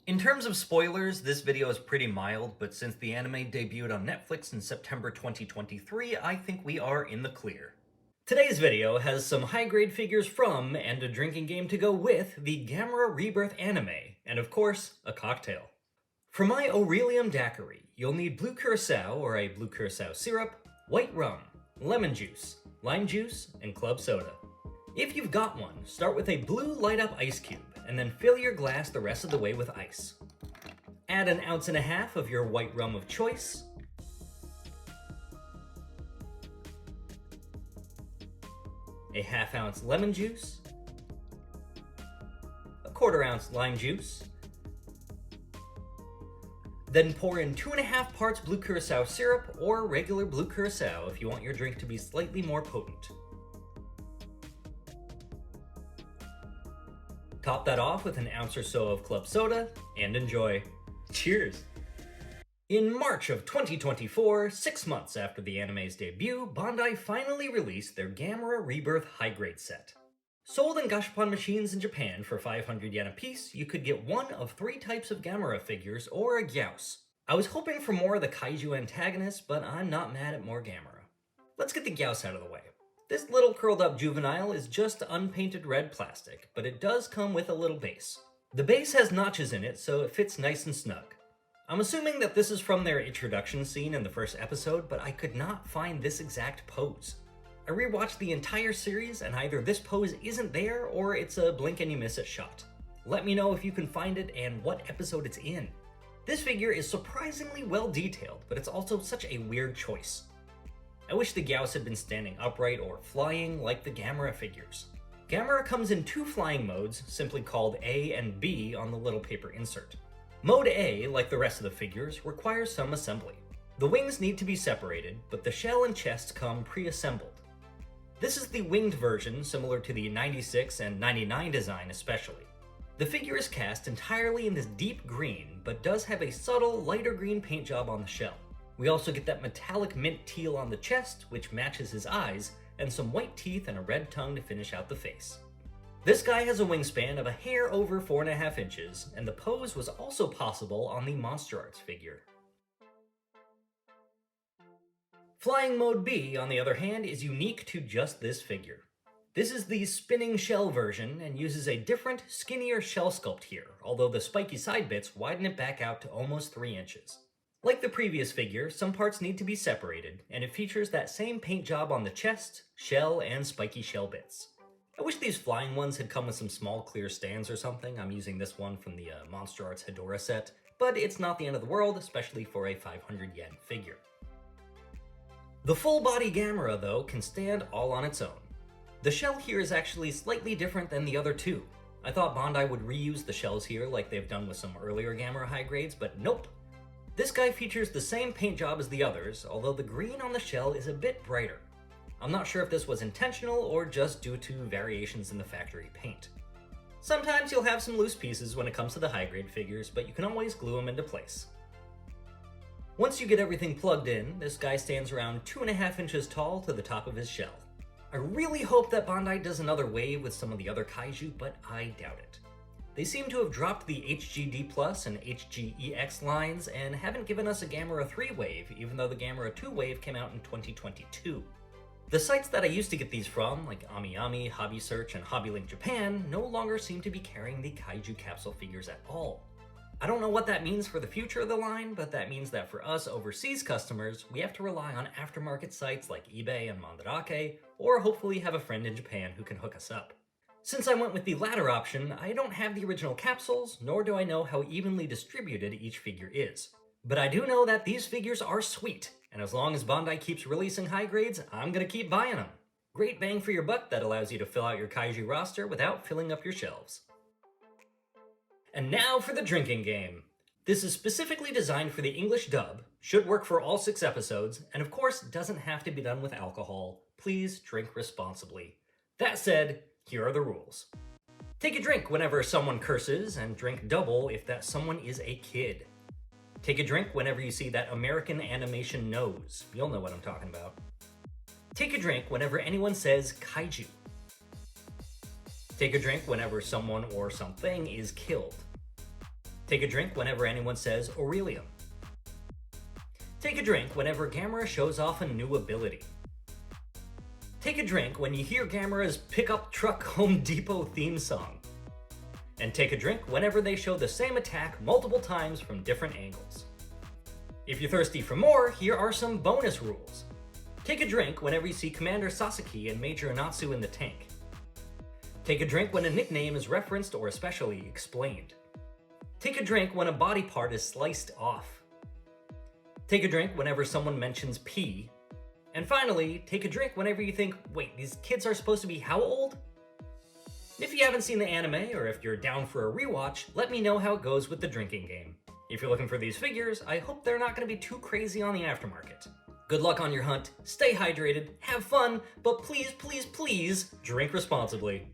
In terms of spoilers, this video is pretty mild, but since the anime debuted on Netflix in September 2023, I think we are in the clear. Today's video has some high-grade figures from, and a drinking game to go with, the Gamera Rebirth anime, and of course, a cocktail. For my Aurelium daiquiri, you'll need blue curaçao or a blue curaçao syrup, white rum, lemon juice, lime juice, and club soda. If you've got one, start with a blue light-up ice cube, and then fill your glass the rest of the way with ice. Add 1.5 ounces of your white rum of choice, a 1/2 ounce lemon juice, a 1/4 ounce lime juice, then pour in 2.5 parts blue curaçao syrup or regular blue curaçao if you want your drink to be slightly more potent. Top that off with 1 ounce or so of club soda, and enjoy. Cheers! In March of 2024, 6 months after the anime's debut, Bandai finally released their Gamera Rebirth high-grade set. Sold in gashapon machines in Japan for 500 yen a piece, you could get one of 3 types of Gamera figures or a gyaos. I was hoping for more of the kaiju antagonists, but I'm not mad at more Gamera. Let's get the gyaos out of the way. This little curled up juvenile is just unpainted red plastic, but it does come with a little base. The base has notches in it, so it fits nice and snug. I'm assuming that this is from their introduction scene in the first episode, but I could not find this exact pose. I rewatched the entire series, and either this pose isn't there, or it's a blink and you miss it shot. Let me know if you can find it and what episode it's in. This figure is surprisingly well detailed, but it's also such a weird choice. I wish the gyaos had been standing upright or flying like the Gamera figures. Gamera comes in 2 flying modes, simply called A and B on the little paper insert. Mode A, like the rest of the figures, requires some assembly. The wings need to be separated, but the shell and chest come pre-assembled. This is the winged version, similar to the 96 and 99 design especially. The figure is cast entirely in this deep green, but does have a subtle lighter green paint job on the shell. We also get that metallic mint teal on the chest, which matches his eyes, and some white teeth and a red tongue to finish out the face. This guy has a wingspan of a hair over 4.5 inches, and the pose was also possible on the Monster Arts figure. Flying Mode B, on the other hand, is unique to just this figure. This is the spinning shell version and uses a different, skinnier shell sculpt here, although the spiky side bits widen it back out to almost 3 inches. Like the previous figure, some parts need to be separated, and it features that same paint job on the chest, shell, and spiky shell bits. I wish these flying ones had come with some small clear stands or something. I'm using this one from the Monster Arts Hedora set, but it's not the end of the world, especially for a 500 yen figure. The full body Gamera, though, can stand all on its own. The shell here is actually slightly different than the other 2. I thought Bandai would reuse the shells here like they've done with some earlier Gamera high grades, but nope. This guy features the same paint job as the others, although the green on the shell is a bit brighter. I'm not sure if this was intentional or just due to variations in the factory paint. Sometimes you'll have some loose pieces when it comes to the high-grade figures, but you can always glue them into place. Once you get everything plugged in, this guy stands around 2.5 inches tall to the top of his shell. I really hope that Bandai does another wave with some of the other kaiju, but I doubt it. They seem to have dropped the HGD Plus and HGEX lines and haven't given us a Gamera 3 wave, even though the Gamera 2 wave came out in 2022. The sites that I used to get these from, like AmiAmi, Hobby Search, and HobbyLink Japan, no longer seem to be carrying the kaiju capsule figures at all. I don't know what that means for the future of the line, but that means that for us overseas customers, we have to rely on aftermarket sites like eBay and Mandarake, or hopefully have a friend in Japan who can hook us up. Since I went with the latter option, I don't have the original capsules, nor do I know how evenly distributed each figure is. But I do know that these figures are sweet, and as long as Bandai keeps releasing high grades, I'm gonna keep buying them. Great bang for your buck that allows you to fill out your kaiju roster without filling up your shelves. And now for the drinking game. This is specifically designed for the English dub, should work for all 6 episodes, and of course doesn't have to be done with alcohol. Please drink responsibly. That said, here are the rules. Take a drink whenever someone curses, and drink double if that someone is a kid. Take a drink whenever you see that American animation nose. You'll know what I'm talking about. Take a drink whenever anyone says kaiju. Take a drink whenever someone or something is killed. Take a drink whenever anyone says Aurelium. Take a drink whenever Gamera shows off a new ability. Take a drink when you hear Gamera's Pickup Truck Home Depot theme song. And take a drink whenever they show the same attack multiple times from different angles. If you're thirsty for more, here are some bonus rules. Take a drink whenever you see Commander Sasaki and Major Anatsu in the tank. Take a drink when a nickname is referenced or especially explained. Take a drink when a body part is sliced off. Take a drink whenever someone mentions pee. And finally, take a drink whenever you think, wait, these kids are supposed to be how old? If you haven't seen the anime, or if you're down for a rewatch, let me know how it goes with the drinking game. If you're looking for these figures, I hope they're not going to be too crazy on the aftermarket. Good luck on your hunt, stay hydrated, have fun, but please, please, please, drink responsibly.